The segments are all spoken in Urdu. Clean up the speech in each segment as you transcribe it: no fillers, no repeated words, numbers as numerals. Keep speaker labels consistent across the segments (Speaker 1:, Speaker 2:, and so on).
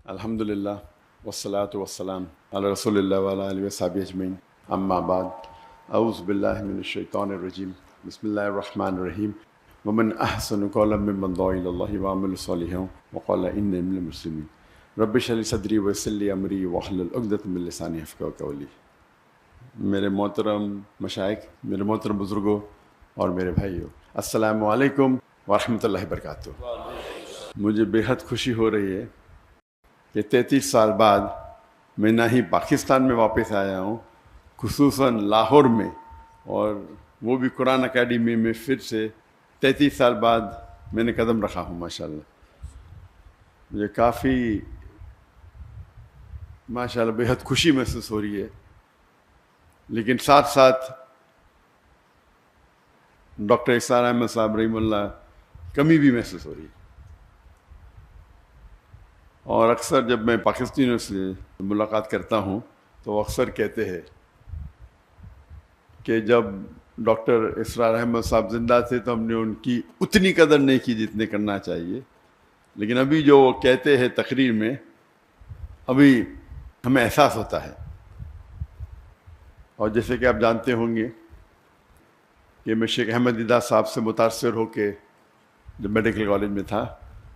Speaker 1: الحمدللہ والصلاة والسلام علی رسول اللہ وعلی آلہ وصحبہ اجمعین اما بعد اعوذ باللہ من الشیطان الرجیم بسم اللہ الرحمن الرحیم ومن احسن قولا ممن دعا الی اللہ وعمل صالحا وقال انی من المسلمین رب اشرح لی صدری ویسر لی امری واحلل عقدۃ من لسانی یفقہوا قولی۔ میرے محترم مشائخ، میرے محترم بزرگوں اور میرے بھائیوں، السلام علیکم ورحمۃ اللہ وبرکاتہ۔ مجھے بے حد خوشی ہو رہی ہے کہ 33 سال بعد میں نہ ہی پاکستان میں واپس آیا ہوں، خصوصاً لاہور میں، اور وہ بھی قرآن اکیڈمی میں پھر سے 33 سال بعد میں نے قدم رکھا ہوں۔ ماشاءاللہ مجھے کافی ماشاءاللہ بے حد خوشی محسوس ہو رہی ہے، لیکن ساتھ ساتھ ڈاکٹر اسرار احمد صاحب رحمہ اللہ کمی بھی محسوس ہو رہی ہے۔ اور اکثر جب میں پاکستانیوں سے ملاقات کرتا ہوں تو وہ اکثر کہتے ہیں کہ جب ڈاکٹر اسرار احمد صاحب زندہ تھے تو ہم نے ان کی اتنی قدر نہیں کی جتنے کرنا چاہیے، لیکن ابھی جو وہ کہتے ہیں تقریر میں، ابھی ہمیں احساس ہوتا ہے۔ اور جیسے کہ آپ جانتے ہوں گے کہ میں شیخ احمد دیدہ صاحب سے متاثر ہو کے جب میڈیکل کالج میں تھا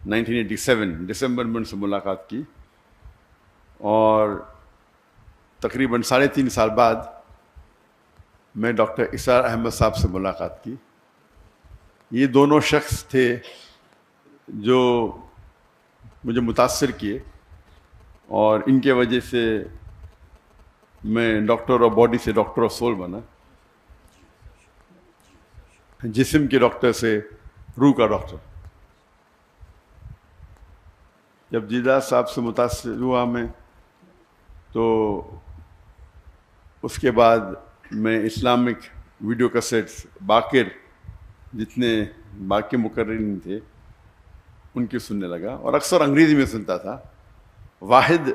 Speaker 1: 1987 دسمبر میں ان سے ملاقات کی، اور تقریباً 3.5 سال بعد میں ڈاکٹر اسرار احمد صاحب سے ملاقات کی۔ یہ دونوں شخص تھے جو مجھے متاثر کیے، اور ان کے وجہ سے میں ڈاکٹر آف باڈی سے ڈاکٹر آف سول بنا، جسم کے ڈاکٹر سے روح کا ڈاکٹر۔ جب دیدہ صاحب سے متاثر ہوا میں، تو اس کے بعد میں اسلامک ویڈیو کیسٹس باقر جتنے باقی مقررین تھے ان کی سننے لگا، اور اکثر انگریزی میں سنتا تھا۔ واحد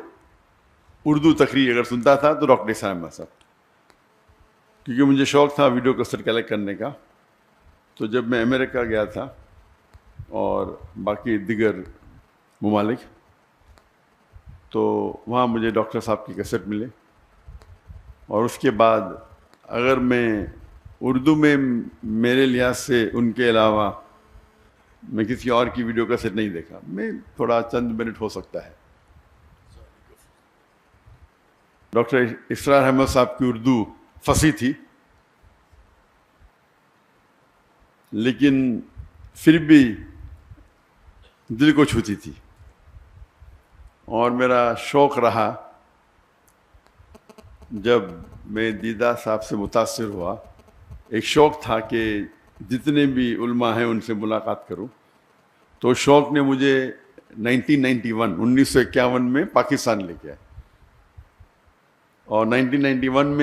Speaker 1: اردو تقریر اگر سنتا تھا تو ڈاکٹر اسرار احمد صاحب، کیونکہ مجھے شوق تھا ویڈیو کیسٹ کلیکٹ کرنے کا۔ تو جب میں امریکہ گیا تھا اور باقی دیگر ممالک، تو وہاں مجھے ڈاکٹر صاحب کی کیسٹ ملے، اور اس کے بعد اگر میں اردو میں میرے لحاظ سے ان کے علاوہ میں کسی اور کی ویڈیو کیسٹ نہیں دیکھا، میں تھوڑا چند منٹ ہو سکتا ہے۔ ڈاکٹر اسرار احمد صاحب کی اردو فصیح تھی، لیکن پھر بھی دل کو چھوتی تھی، اور میرا شوق رہا جب میں دیدہ صاحب سے متاثر ہوا، ایک شوق تھا کہ جتنے بھی علماء ہیں ان سے ملاقات کروں۔ تو شوق نے مجھے 1951 میں پاکستان لے کے آیا، اور 1991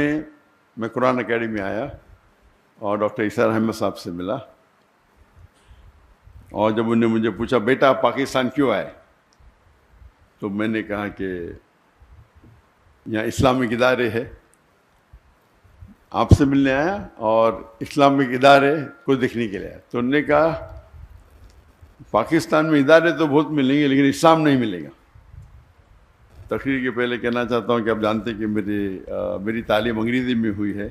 Speaker 1: میں قرآن اکیڈمی آیا اور ڈاکٹر اسرار احمد صاحب سے ملا۔ اور جب انہوں نے مجھے پوچھا بیٹا آپ پاکستان کیوں آئے، تو میں نے کہا کہ یہاں اسلامک ادارے ہے، آپ سے ملنے آیا اور اسلامک ادارے کو دیکھنے کے لیے آیا۔ تو انہوں نے کہا پاکستان میں ادارے تو بہت ملیں گے لیکن اسلام نہیں ملے گا۔ تقریر کے پہلے کہنا چاہتا ہوں کہ آپ جانتے ہیں کہ میری تعلیم انگریزی میں ہوئی ہے،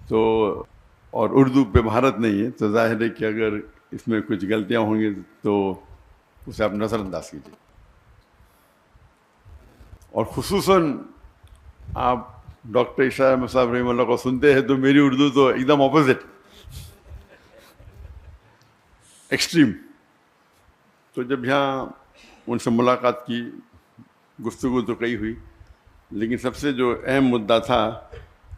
Speaker 1: تو اور اردو پہ مہارت نہیں ہے، تو ظاہر ہے کہ اگر اس میں کچھ غلطیاں ہوں گی تو اسے آپ نظر انداز کیجیے۔ اور خصوصاً آپ ڈاکٹر اسرار احمد صاحب رحمہ اللہ کو سنتے ہیں تو میری اردو تو ایک دم اپوزٹ، ایکسٹریم۔ تو جب یہاں ان سے ملاقات کی، گفتگو تو کئی ہوئی، لیکن سب سے جو اہم مدعا تھا،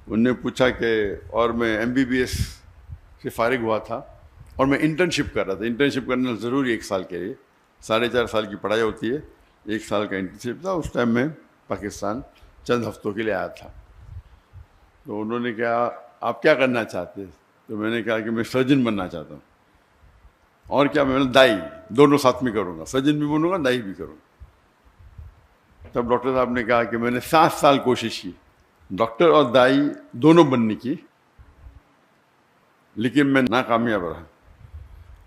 Speaker 1: انہوں نے پوچھا کہ اور میں MBBS سے فارغ ہوا تھا اور میں انٹرنشپ کر رہا تھا۔ انٹرنشپ کرنا ضروری 1 سال کے لیے، 4.5 سال کی پڑھائی ہوتی ہے، 1 سال کا انٹرنشپ تھا۔ اس ٹائم میں پاکستان چند ہفتوں کے لیے آیا تھا۔ تو انہوں نے کہا آپ کیا کرنا چاہتے ہیں، تو میں نے کہا کہ میں سرجن بننا چاہتا ہوں، اور کیا میں دائی دونوں ساتھ میں کروں گا، سرجن بھی بنوں گا دائی بھی کروں گا۔ تب ڈاکٹر صاحب نے کہا کہ میں نے 7 سال کوشش کی ڈاکٹر اور دائی دونوں بننے کی، لیکن میں ناکامیاب رہا۔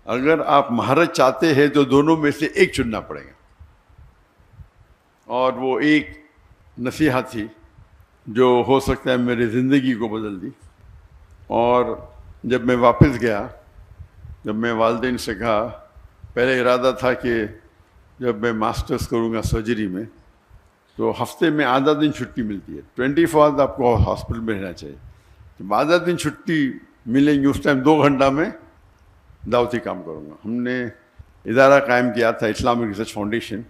Speaker 1: اگر آپ مہارت چاہتے ہیں تو دونوں میں سے ایک چننا پڑے گا۔ اور وہ ایک نصیحت تھی جو ہو سکتا ہے میری زندگی کو بدل دی. اور جب میں واپس گیا، جب میں والدین سے کہا، پہلے ارادہ تھا کہ جب میں ماسٹرز کروں گا سرجری میں تو ہفتے میں آدھا دن چھٹی ملتی ہے، 24 آپ کو ہاسپٹل میں رہنا چاہیے. جب آدھا دن چھٹی ملیں گی اس ٹائم 2 گھنٹہ میں دعوتی کام کروں گا. ہم نے ادارہ قائم کیا تھا اسلامک ریسرچ فاؤنڈیشن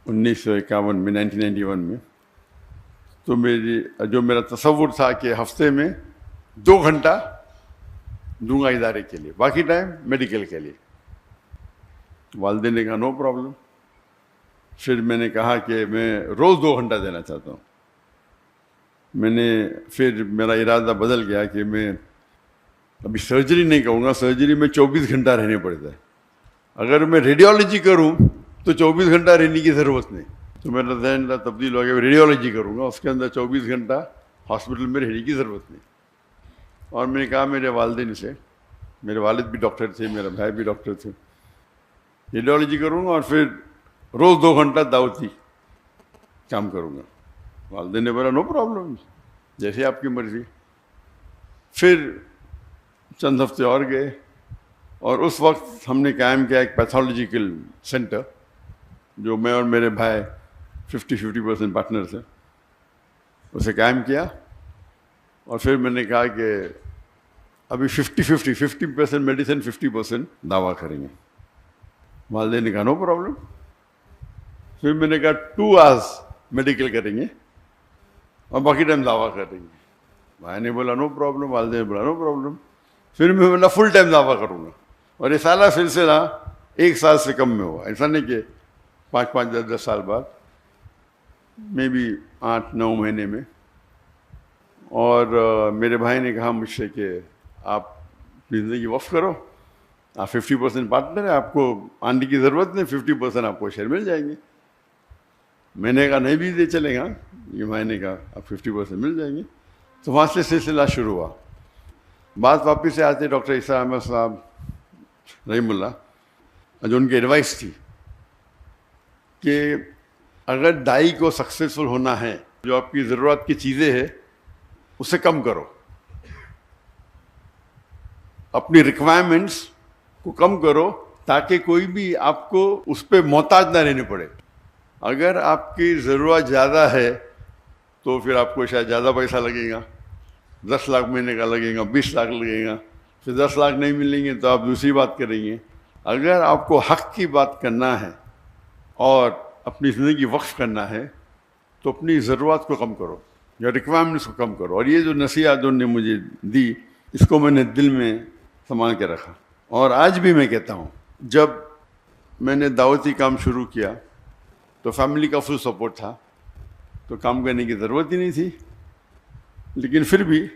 Speaker 1: 1951 میں، 1991 میں. تو میرا تصور تھا کہ ہفتے میں 2 گھنٹہ دوں گا ادارے کے لیے، باقی ٹائم میڈیکل کے لیے. والدین نے کہا نو پرابلم. پھر میں نے کہا کہ میں روز 2 گھنٹہ دینا چاہتا ہوں. پھر میرا ارادہ بدل گیا کہ میں ابھی سرجری نہیں کروں گا. سرجری میں 24 گھنٹہ رہنے پڑتا ہے. اگر میں ریڈیولوجی کروں تو 24 گھنٹہ رہنے کی ضرورت نہیں. تو میرا ذہن تبدیل ہو گیا، ریڈیولوجی کروں گا، اس کے اندر 24 گھنٹہ ہاسپٹل میں رہنے کی ضرورت نہیں. اور میں نے کہا میرے والدین سے، میرے والد بھی ڈاکٹر تھے، میرا بھائی بھی ڈاکٹر تھے، ریڈیولوجی کروں گا اور پھر روز 2 گھنٹہ دعوتی کام کروں گا. والدین نے بولا نو پرابلم، جیسے آپ کی مرضی. پھر چند ہفتے اور گئے اور اس وقت ہم نے قائم کیا ایک پیتھولوجیکل سینٹر جو میں اور میرے بھائی 50% پارٹنر تھے، اسے قائم کیا. اور پھر میں نے کہا کہ ابھی 50% میڈیسن 50% دعویٰ کریں گے. والدین نے کہا نو پرابلم. پھر میں نے کہا 2 hours میڈیکل کریں گے اور باقی ٹائم دعویٰ کریں گے. بھائی نے بولا نو پرابلم، والدین نے بولا نو پرابلم. پھر میں بولا فل ٹائم دعویٰ کروں گا. اور یہ سارا سلسلہ 1 سال سے کم میں ہوا. ایسا نہیں کہ 5 10 سال بعد، میں بھی 8 9 مہینے میں. اور میرے بھائی نے کہا مجھ سے کہ آپ اپنی زندگی وقف کرو، آپ 50% پارٹنر ہیں، آپ کو آنے کی ضرورت نہیں، 50% آپ کو شیئر مل جائیں گے. میں نے کہا نہیں بھی دے چلے گا. یہ بھائی نے کہا آپ 50% مل جائیں گے. تو وہاں سے سلسلہ شروع ہوا. بات واپس سے آتے ڈاکٹر عیسیٰ احمد صاحب رحم اللہ، جو ان کی ایڈوائس تھی کہ اگر دائی کو سکسیزفل ہونا ہے، جو آپ کی ضرورت کی چیزیں ہیں اسے کم کرو، اپنی ریکوائرمنٹس کو کم کرو تاکہ کوئی بھی آپ کو اس پہ محتاج نہ رہنے پڑے. اگر آپ کی ضرورت زیادہ ہے تو پھر آپ کو شاید زیادہ پیسہ لگے گا، 10 لاکھ مہینے کا لگے گا، 20 لاکھ لگے گا. پھر 10 لاکھ نہیں ملیں گے تو آپ دوسری بات کریں گے. اگر آپ کو حق کی بات کرنا ہے اور اپنی زندگی وقف کرنا ہے تو اپنی ضرورت کو کم کرو یا ریکوائرمنٹس کو کم کرو. اور یہ جو نصیحت انہوں نے مجھے دی، اس کو میں نے دل میں سنبھال کے رکھا. اور آج بھی میں کہتا ہوں، جب میں نے دعوتی کام شروع کیا تو فیملی کا فل سپورٹ تھا، تو کام کرنے کی ضرورت ہی نہیں تھی. لیکن پھر بھی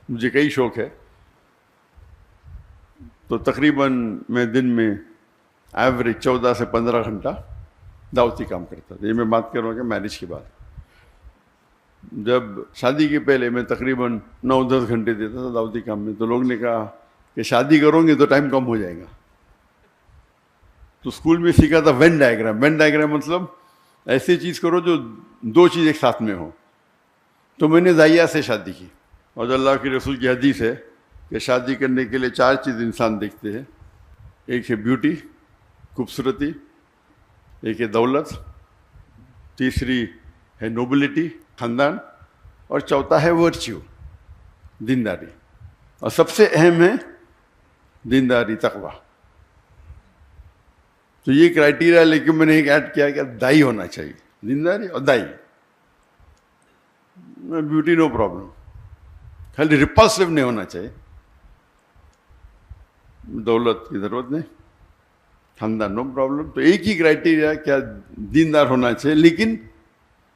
Speaker 1: مجھے کئی شوق ہے، تو تقریباً میں دن میں ایوریج 14 سے 15 گھنٹہ دعوتی کام کرتا تھا. یہ میں بات کر رہا ہوں کہ میرج کے بعد. جب شادی کے پہلے میں تقریباً 9-10 گھنٹے دیتا تھا دعوتی کام میں. تو لوگ نے کہا کہ شادی کرو گے تو ٹائم کم ہو جائے گا. تو اسکول میں سیکھا تھا وین ڈائیگرام. وین ڈائیگرام مطلب ایسی چیز کرو جو 2 چیز ایک ساتھ میں ہو. تو میں نے ضائعہ سے شادی کی. اور جو اللہ کے رسول کی حدیث ہے کہ شادی کرنے کے لیے 4 چیز انسان دیکھتے ہیں. ایک ہے بیوٹی، خوبصورتی، ایک ہے دولت، تیسری ہے نوبلٹی، خاندان، اور چوتھا ہے ورچیو، دینداری. اور سب سے اہم ہے دینداری، تقوی. تو یہ کرائٹیریا لے کے میں نے ایک ایڈ کیا کہ دائی ہونا چاہیے، دینداری اور دائی. بیوٹی نو پرابلم، خالی ریپلسو نہیں ہونا چاہیے. دولت کی ضرورت نہیں، خاندان نو پرابلم. تو ایک ہی کرائٹیریا کیا دیندار ہونا چاہیے لیکن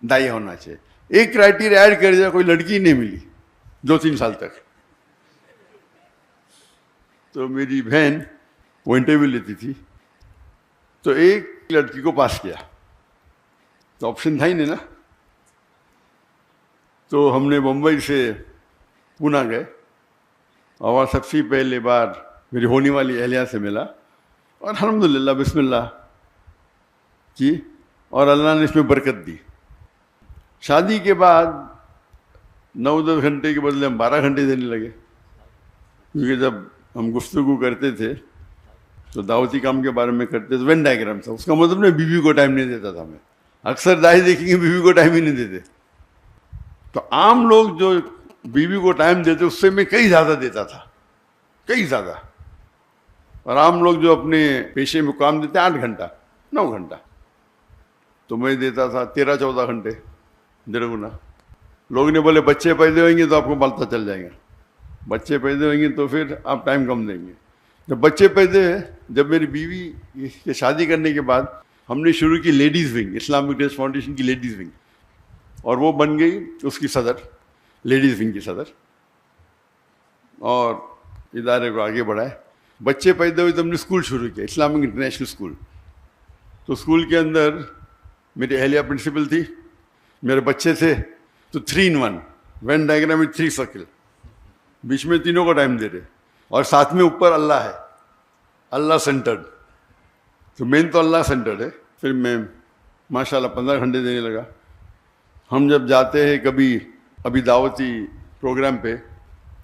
Speaker 1: دائی ہونا چاہیے. ایک کرائٹیریا ایڈ کر دیا، کوئی لڑکی نہیں ملی 2-3 سال تک. تو میری بہن وہ انٹرویو لیتی تھی، تو ایک لڑکی کو پاس کیا، تو آپشن تھا ہی نہیں نا. تو ہم نے بمبئی سے پونا گئے اور سب سے پہلے بار میری ہونے والی اہلیہ سے ملا. اور الحمدللہ بسم اللہ کی اور اللہ نے اس میں برکت دی. شادی کے بعد 9-10 گھنٹے کے بدلے ہم 12 گھنٹے دینے لگے، کیونکہ جب ہم گفتگو کرتے تھے تو دعوتی کام کے بارے میں کرتے تھے. وین ڈائیگرام تھا، اس کا مطلب نہیں بیوی کو ٹائم نہیں دیتا تھا. میں اکثر دائی دیکھیں گے بیوی کو ٹائم ہی نہیں دیتے. تو عام لوگ جو بیوی کو ٹائم دیتے اس سے میں کئی زیادہ دیتا تھا، کئی زیادہ. اور عام لوگ جو اپنے پیشے میں کام دیتے 8 گھنٹہ 9 گھنٹہ، تو میں دیتا تھا 13-14 گھنٹے، 1.5 گنا. لوگ نے بولے بچے پیدا ہوئیں گے تو آپ کو پتہ چل جائے گا، بچے پیدا ہوئیں گے تو پھر آپ ٹائم کم دیں گے. جب بچے پیدا ہوئے، جب میری بیوی کے شادی کرنے کے بعد ہم نے شروع کی ladies wing, Islamic dress foundation کی لیڈیز ونگ، اور وہ بن گئی اس کی صدر، لیڈیز ونگ کی صدر، اور ادارے کو آگے بڑھائے. بچے پیدا ہوئے تو ہم نے اسکول شروع کیا، اسلامک انٹرنیشنل اسکول. تو اسکول کے اندر میری اہلیہ پرنسپل تھی، میرے بچے تھے، تو 3 in 1 وین ڈائیگرام میں 3 سرکل، بیچ میں تینوں کو ٹائم دے رہے، اور ساتھ میں اوپر اللہ ہے، اللہ سینٹرڈ. تو مین تو اللہ سینٹرڈ ہے. پھر میں ماشاءاللہ 15 گھنٹے دینے لگا. ہم جب جاتے ہیں کبھی ابھی دعوتی پروگرام پہ،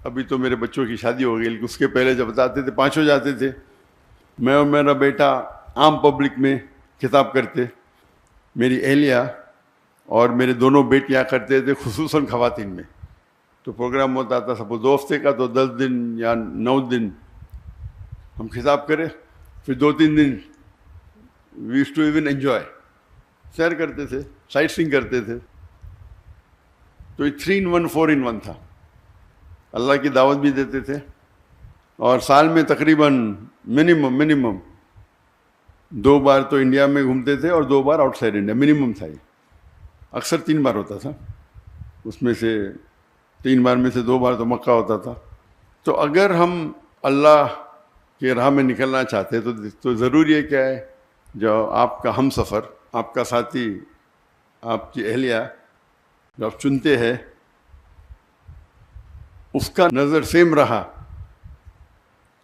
Speaker 1: ابھی تو میرے بچوں کی شادی ہو گئی، لیکن اس کے پہلے جب جاتے تھے 5 جاتے تھے، میں اور میرا بیٹا عام پبلک میں خطاب کرتے، میری اہلیہ اور میرے دونوں بیٹیاں کرتے تھے، خصوصاً خواتین میں. تو پروگرام ہوتا تھا سپوز 2 ہفتے کا، تو 10 دن یا 9 دن ہم خطاب کرے، پھر 2-3 دن we used to even enjoy, سیر کرتے تھے، سائٹ سینگ کرتے تھے. تو یہ 3 in 1 4 in 1 تھا. اللہ کی دعوت بھی دیتے تھے، اور سال میں تقریباً منیمم 2 بار تو انڈیا میں گھومتے تھے اور 2 بار آؤٹ سائڈ انڈیا، منیمم تھا. یہ اکثر 3 بار ہوتا تھا، اس میں سے 3 بار میں سے 2 بار تو مکہ ہوتا تھا. تو اگر ہم اللہ کے راہ میں نکلنا چاہتے تو ضروری ہے کیا ہے، جو آپ کا ہم سفر، آپ کا ساتھی، آپ کی اہلیہ جو آپ چنتے ہیں، اس کا نظر سیم رہا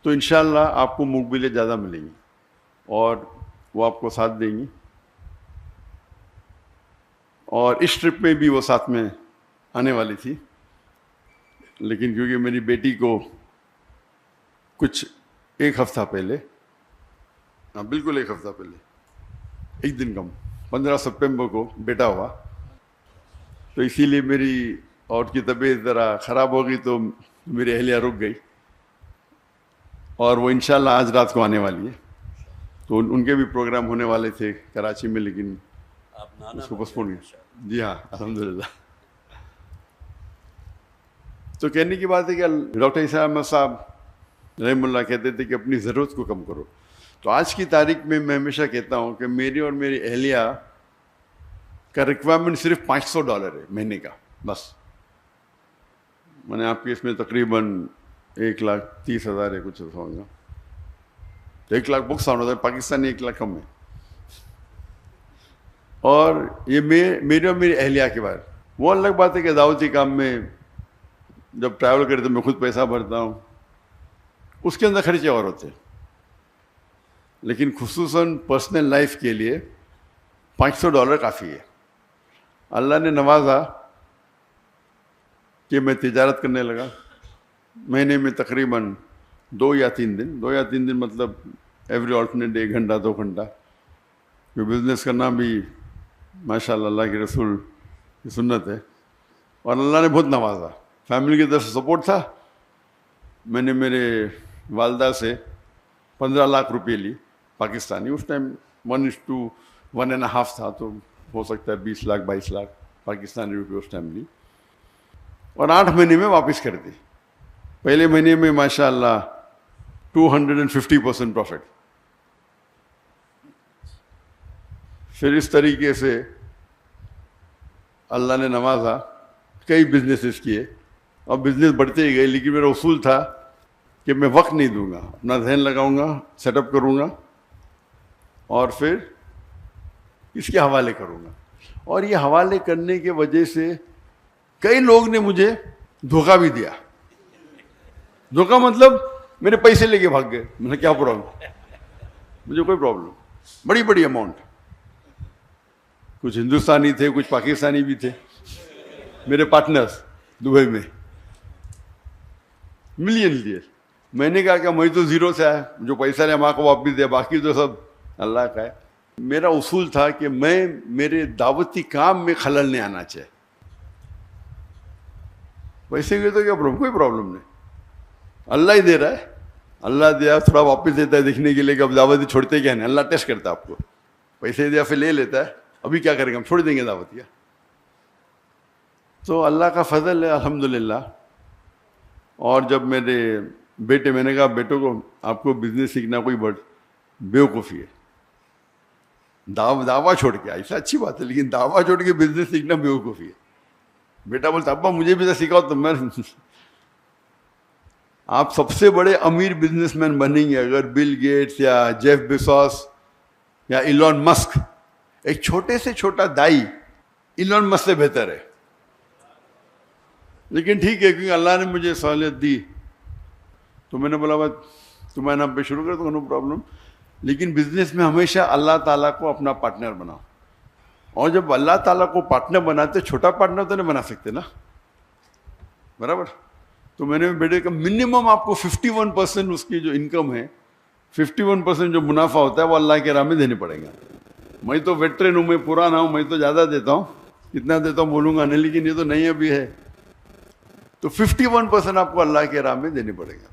Speaker 1: تو انشاءاللہ آپ کو مقبلیں زیادہ ملیں گی اور وہ آپ کو ساتھ دیں گی. اور اس ٹرپ میں بھی وہ ساتھ میں آنے والی تھی، لیکن کیونکہ میری بیٹی کو کچھ 1 ہفتہ پہلے، بالکل 1 ہفتہ پہلے، 1 دن کم، 15 سپٹمبر کو بیٹا ہوا، تو اسی لیے میری اور کی طبیعت ذرا خراب ہو گئی، تو میری اہلیہ رک گئی، اور وہ انشاءاللہ آج رات کو آنے والی ہے. تو ان کے بھی پروگرام ہونے والے تھے کراچی میں، لیکن اس کو پوسٹ پون کیا. جی ہاں، الحمدللہ. تو کہنے کی بات ہے کہ ڈاکٹر عیسیٰ احمد صاحب رحم اللہ کہتے تھے کہ اپنی ضرورت کو کم کرو. تو آج کی تاریخ میں ہمیشہ کہتا ہوں کہ میری اور میری اہلیہ کا ریکوائرمنٹ صرف $500 ہے مہینے کا، بس. میں نے آپ کے اس میں تقریباً 1,30,000 ہے، کچھ ہوگا، 1 لاکھ بکس آنا ہوتا ہے، پاکستانی 1 لاکھ کم ہے. اور یہ میری اور میری اہلیہ کے بارے. وہ الگ بات ہے کہ دعوتی کام میں جب ٹریول کرتے میں خود پیسہ بھرتا ہوں، اس کے اندر خرچے اور ہوتے ہیں، لیکن خصوصاً پرسنل لائف کے لیے $500 کافی ہے. اللہ نے نوازا کہ میں تجارت کرنے لگا. مہینے میں تقریباً 2 یا 3 دن مطلب ایوری آلٹرنیٹ ڈے 1 گھنٹہ 2 گھنٹہ. بزنس کرنا بھی ماشاءاللہ اللہ کے رسول کی سنت ہے، اور اللہ نے بہت نوازا. فیملی کی طرف سے سپورٹ تھا. میں نے میرے والدہ سے 15 لاکھ روپے لی پاکستانی، اس ٹائم 1:1.5 تھا، تو ہو سکتا ہے 20 لاکھ 22 لاکھ پاکستانی روپے اس ٹائم لی، اور 8 مہینے میں واپس کر دی. پہلے مہینے میں ماشاءاللہ 250% پروفٹ. پھر اس طریقے سے اللہ نے نوازا، کئی بزنسز کیے، اور بزنس بڑھتے ہی گئے. لیکن میرا اصول تھا کہ میں وقت نہیں دوں گا، اپنا ذہن لگاؤں گا، سیٹ اپ کروں گا، اور پھر اس کے حوالے کروں گا. اور یہ حوالے کرنے کی وجہ سے کئی لوگ نے مجھے دھوکہ بھی دیا. دھوکہ مطلب میرے پیسے لے کے بھاگ گئے. میں نے کیا پرابلم، مجھے کوئی پرابلم، بڑی اماؤنٹ. کچھ ہندوستانی تھے, کچھ پاکستانی بھی تھے میرے پارٹنرز دبئی میں, ملین لیے. میں نے کہا کہ میں تو زیرو سے آیا, جو پیسہ لے ماں کو واپس دیا, باقی تو سب اللہ کا ہے. میرا اصول تھا کہ میں میرے دعوتی کام میں خلل نہیں آنا چاہیے. پیسے کے تو کیا پرابلم, کوئی پرابلم نہیں, اللہ ہی دے رہا ہے, اللہ دیا تھوڑا واپس دیتا ہے دیکھنے کے لیے کہ اب دعوتی چھوڑتے کیا نہیں. اللہ ٹیسٹ کرتا ہے آپ کو, پیسے دیا پھر لے لیتا ہے, ابھی کیا کریں گے, ہم چھوڑ دیں گے دعوتیاں. تو اللہ کا فضل ہے الحمدللہ. اور جب میرے بیٹے, میں نے کہا بیٹوں کو آپ کو بزنس سیکھنا کوئی بڑی بیوقوفی ہے, دعویٰ چھوڑ کے, ایسا اچھی بات ہے لیکن دعویٰ چھوڑ کے بزنس سیکھنا بیوقوفی ہے. بیٹا بولتا ابا مجھے بھی تو سکھاؤ. تو میں آپ سب سے بڑے امیر بزنس مین بنیں گے اگر بل گیٹس یا جیف بیزوس یا ایلون مسک, ایک چھوٹے سے چھوٹا دائی ایلون مسک سے بہتر ہے. لیکن ٹھیک ہے, کیونکہ اللہ نے مجھے سہولت دی تو میں نے بولا بات تمہارے نام پہ شروع کر دو, نو پرابلم. لیکن بزنس میں ہمیشہ اللہ تعالیٰ کو اپنا پارٹنر بناؤ. اور جب اللہ تعالیٰ کو پارٹنر بناتے, چھوٹا پارٹنر تو نہیں بنا سکتے نا, برابر. تو میں نے بیٹے کا منیمم آپ کو 51% اس کی جو انکم ہے, 51% جو منافع ہوتا ہے وہ اللہ کے راہ میں دینے پڑیں گے. میں تو ویٹرن ہوں, میں پرانا ہوں, میں تو زیادہ دیتا ہوں, کتنا دیتا ہوں بولوں گا نہیں, لیکن یہ تو نہیں ابھی ہے. تو 51% آپ کو اللہ کے راہ میں دینے پڑے گا.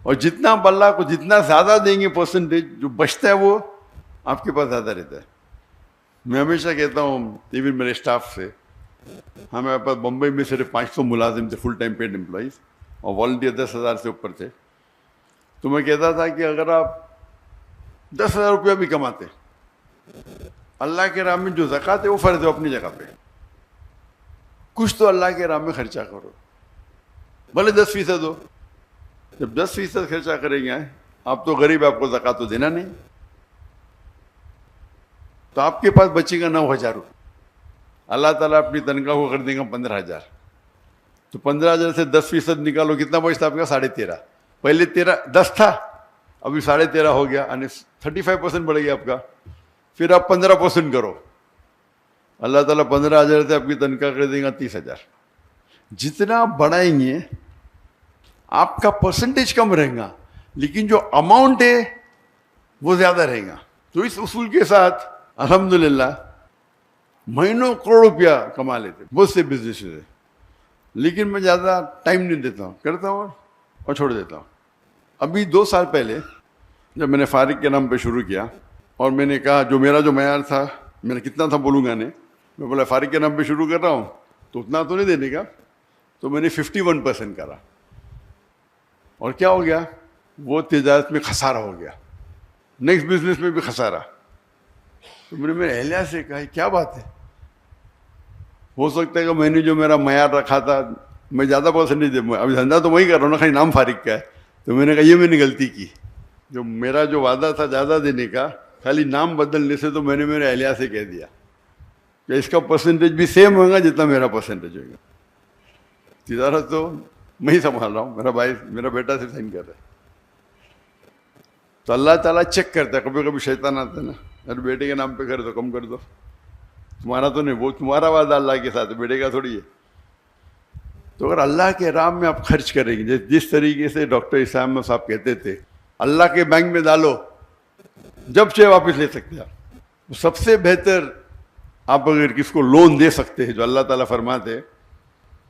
Speaker 1: اور جتنا آپ اللہ کو جتنا زیادہ دیں گے پرسنٹیج, جو بچتا ہے وہ آپ کے پاس زیادہ رہتا ہے. میں ہمیشہ کہتا ہوں ایون میرے اسٹاف سے, ہمارے پاس بمبئی میں صرف 500 ملازم تھے, فل ٹائم پیڈ امپلائیز, اور والنٹیئر 10,000 سے اوپر تھے. تو میں کہتا تھا کہ اگر آپ 10,000 روپیہ بھی کماتے, اللہ کے راہ میں جو زکوٰۃ ہے وہ فرض ہے اپنی جگہ پہ, کچھ تو اللہ کے راہ میں خرچہ کرو, بھلے 10% ہو. جب 10% خرچہ کریں گے آپ تو غریب, آپ کو زکوٰۃ تو دینا نہیں, تو آپ کے پاس بچے گا 9,000 روپے. اللہ تعالیٰ اپنی تنخواہ کو کر دیں گا 15,000. تو 15,000 سے 10% نکالو, کتنا بچتا آپ کا, 13.5. پہلے 10 تھا, ابھی 13.5 ہو گیا, یعنی 35% بڑھ گیا آپ کا. پھر آپ 15% کرو, اللہ تعالیٰ 15,000 سے آپ کی تنخواہ کر دیں گا 30,000. جتنا آپ بڑھائیں گے آپ کا پرسنٹیج کم رہے گا, لیکن جو اماؤنٹ ہے وہ زیادہ رہے گا. تو اس اصول کے ساتھ الحمدللہ مہینوں کروڑ روپیہ کما لیتے بہت سے بزنس ہے. لیکن میں زیادہ ٹائم نہیں دیتا ہوں, کرتا ہوں اور چھوڑ دیتا ہوں. ابھی 2 سال پہلے جب میں نے فارغ کے نام پہ شروع کیا, اور میں نے کہا جو میرا جو معیار تھا, میں نے کتنا تھا بولوں گا نہیں, میں بولا فارغ کے نام پہ شروع کر رہا ہوں تو اتنا تو نہیں دینے کا. تو میں نے 51% کرا, اور کیا ہو گیا, وہ تجارت میں خسارہ ہو گیا, نیکسٹ بزنس میں بھی خسارہ. تو میں نے میرے اہلیہ سے کہا کیا بات ہے, ہو سکتا ہے کہ میں نے جو میرا معیار رکھا تھا میں زیادہ پرسنٹیج دے, ابھی دھندا تو وہی کر رہا ہوں نا, خالی نام فارغ کا ہے. تو میں نے کہا یہ میں نے غلطی کی, جو میرا جو وعدہ تھا زیادہ دینے کا, خالی نام بدلنے سے, تو میں نے میرے اہلیہ سے کہہ دیا کہ اس کا پرسنٹیج بھی سیم ہوگا جتنا میرا پرسنٹیج ہوگا. تجارت تو میں ہی سنبھال رہا ہوں, میرا بھائی میرا بیٹا سے سائن کر رہا ہے. تو اللہ تعالیٰ چیک کرتا ہے, کبھی کبھی شیطان آتا ہے نا, ارے بیٹے کے نام پہ کر دو, کم کر دو, تمہارا تو نہیں, وہ تمہارا وعدہ اللہ کے ساتھ, بیٹے کا تھوڑی ہے. تو اگر اللہ کے راہ میں آپ خرچ کریں گے, جس طریقے سے ڈاکٹر اسام صاحب کہتے تھے اللہ کے بینک میں ڈالو, جب چاہے واپس لے سکتے ہیں آپ. سب سے بہتر آپ اگر کس کو لون دے سکتے ہیں, جو اللہ تعالیٰ فرماتے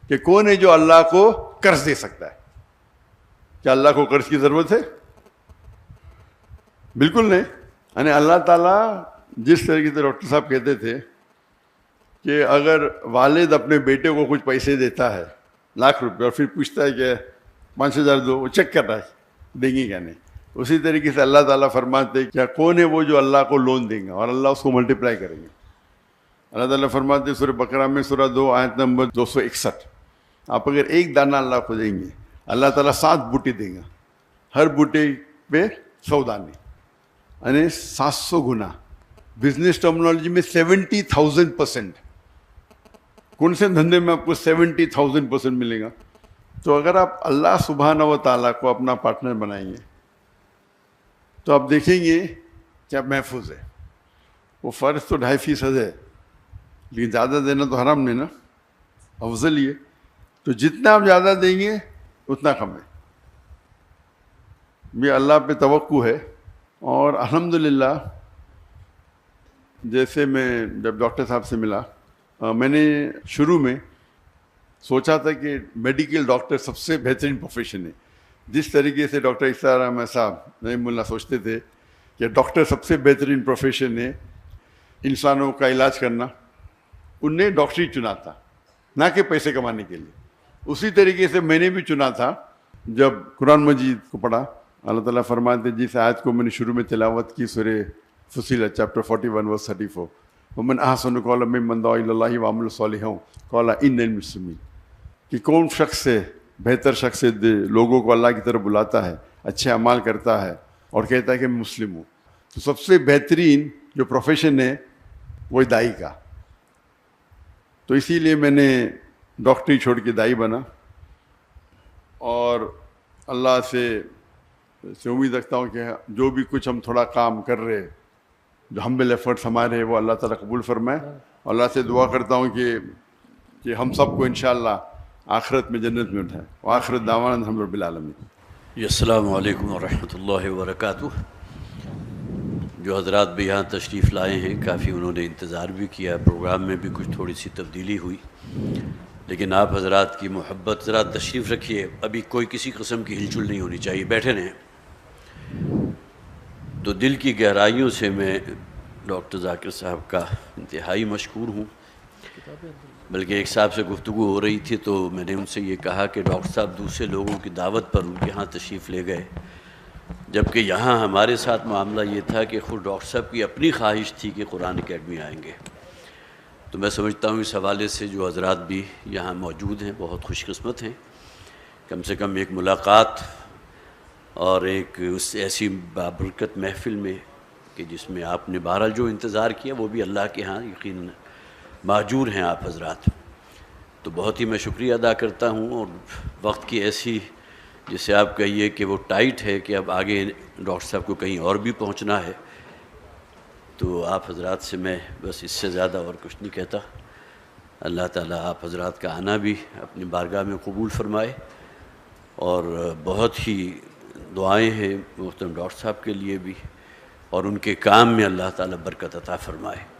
Speaker 1: کہ کون ہے جو اللہ کو قرض دے سکتا ہے. کیا اللہ کو قرض کی ضرورت ہے؟ بالکل نہیں. یعنی اللہ تعالیٰ جس طریقے سے ڈاکٹر صاحب کہتے تھے کہ اگر والد اپنے بیٹے کو کچھ پیسے دیتا ہے, ₹1,00,000, اور پھر پوچھتا ہے کہ 5,000 دو, وہ چیک کر رہا ہے دیں گے کیا نہیں, اسی طریقے سے اللہ تعالیٰ فرماتے کیا کون ہے وہ جو اللہ کو لون دیں گا اور اللہ اس کو ملٹیپلائی کریں گے. اللہ تعالیٰ فرماتے سورہ بقرہ میں سورہ 2 آیت نمبر 261, آپ اگر ایک دانہ اللہ کو دیں گے, اللہ تعالیٰ 7 بوٹے دیں گا, ہر بوٹے پہ 100 دانے, یعنی 700 گنا. بزنس ٹرمنالوجی میں 70,000%. کون سے دھندے میں آپ کو 70,000% ملے گا؟ تو اگر آپ اللہ سبحانہ و تعالیٰ کو اپنا پارٹنر بنائیں گے تو آپ دیکھیں گے کہ آپ محفوظ ہے. وہ فرض تو 2.5% ہے, لیکن زیادہ دینا تو حرام نہیں نا، افضل یہ، تو جتنا آپ زیادہ دیں گے اتنا کم ہے. یہ اللہ پہ توقع ہے. اور الحمدللہ جیسے میں جب ڈاکٹر صاحب سے ملا، میں نے شروع میں سوچا تھا کہ میڈیکل ڈاکٹر سب سے بہترین پروفیشن ہے. جس طریقے سے ڈاکٹر اسرار احمد صاحب رحمہ اللہ سوچتے تھے کہ ڈاکٹر سب سے بہترین پروفیشن ہے انسانوں کا علاج کرنا، ان نے ڈاکٹری چنا تھا نہ کہ پیسے کمانے کے لیے. اسی طریقے سے میں نے بھی چنا تھا. جب قرآن مجید کو پڑھا، اللہ تعالیٰ فرماتے ہیں جس آیت کو میں نے شروع میں تلاوت کی، سورہ فصیلت چیپٹر 41 ورس 34، ومن احسن قولا ممن دعا الی اللہ وعمل صالحا قال انی من المسلمین، کہ کون شخص ہے بہتر شخص ہے لوگوں کو اللہ کی طرف بلاتا ہے، اچھے اعمال کرتا ہے اور کہتا ہے کہ میں مسلم ہوں. تو سب سے بہترین جو پروفیشن ہے وہ دائی کا. تو اسی لیے میں نے ڈاکٹری چھوڑ کے دائی بنا، اور اللہ سے امید رکھتا ہوں کہ جو بھی کچھ ہم تھوڑا کام کر رہے، جو ہمبل ایفرٹس ہمارے ہیں، وہ اللہ تعالیٰ قبول فرمائے. اللہ سے دعا کرتا ہوں کہ ہم سب کو انشاءاللہ آخرت میں جنت میں اٹھائے. وآخرت دعوانا الحمد رب العالمین.
Speaker 2: السلام علیکم ورحمۃ اللہ وبرکاتہ. جو حضرات بھی یہاں تشریف لائے ہیں، کافی انہوں نے انتظار بھی کیا. پروگرام میں بھی کچھ تھوڑی سی تبدیلی ہوئی، لیکن آپ حضرات کی محبت. ذرا تشریف رکھیے، ابھی کوئی کسی قسم کی ہلچل نہیں ہونی چاہیے، بیٹھے رہیں. تو دل کی گہرائیوں سے میں ڈاکٹر ذاکر صاحب کا انتہائی مشکور ہوں. بلکہ ایک صاحب سے گفتگو ہو رہی تھی تو میں نے ان سے یہ کہا کہ ڈاکٹر صاحب دوسرے لوگوں کی دعوت پر ان کے ہاں تشریف لے گئے، جبکہ یہاں ہمارے ساتھ معاملہ یہ تھا کہ خود ڈاکٹر صاحب کی اپنی خواہش تھی کہ قرآن اکیڈمی آئیں گے. تو میں سمجھتا ہوں اس حوالے سے جو حضرات بھی یہاں موجود ہیں بہت خوش قسمت ہیں. کم سے کم ایک ملاقات اور ایک اس ایسی بابرکت محفل میں کہ جس میں آپ نے بہرحال جو انتظار کیا وہ بھی اللہ کے ہاں یقیناً ماجور ہیں آپ حضرات. تو بہت ہی میں شکریہ ادا کرتا ہوں. اور وقت کی ایسی جسے آپ کہیے کہ وہ ٹائٹ ہے کہ اب آگے ڈاکٹر صاحب کو کہیں اور بھی پہنچنا ہے، تو آپ حضرات سے میں بس اس سے زیادہ اور کچھ نہیں کہتا. اللہ تعالیٰ آپ حضرات کا آنا بھی اپنی بارگاہ میں قبول فرمائے، اور بہت ہی دعائیں ہیں محترم ڈاکٹر صاحب کے لیے بھی، اور ان کے کام میں اللہ تعالیٰ برکت عطا فرمائے.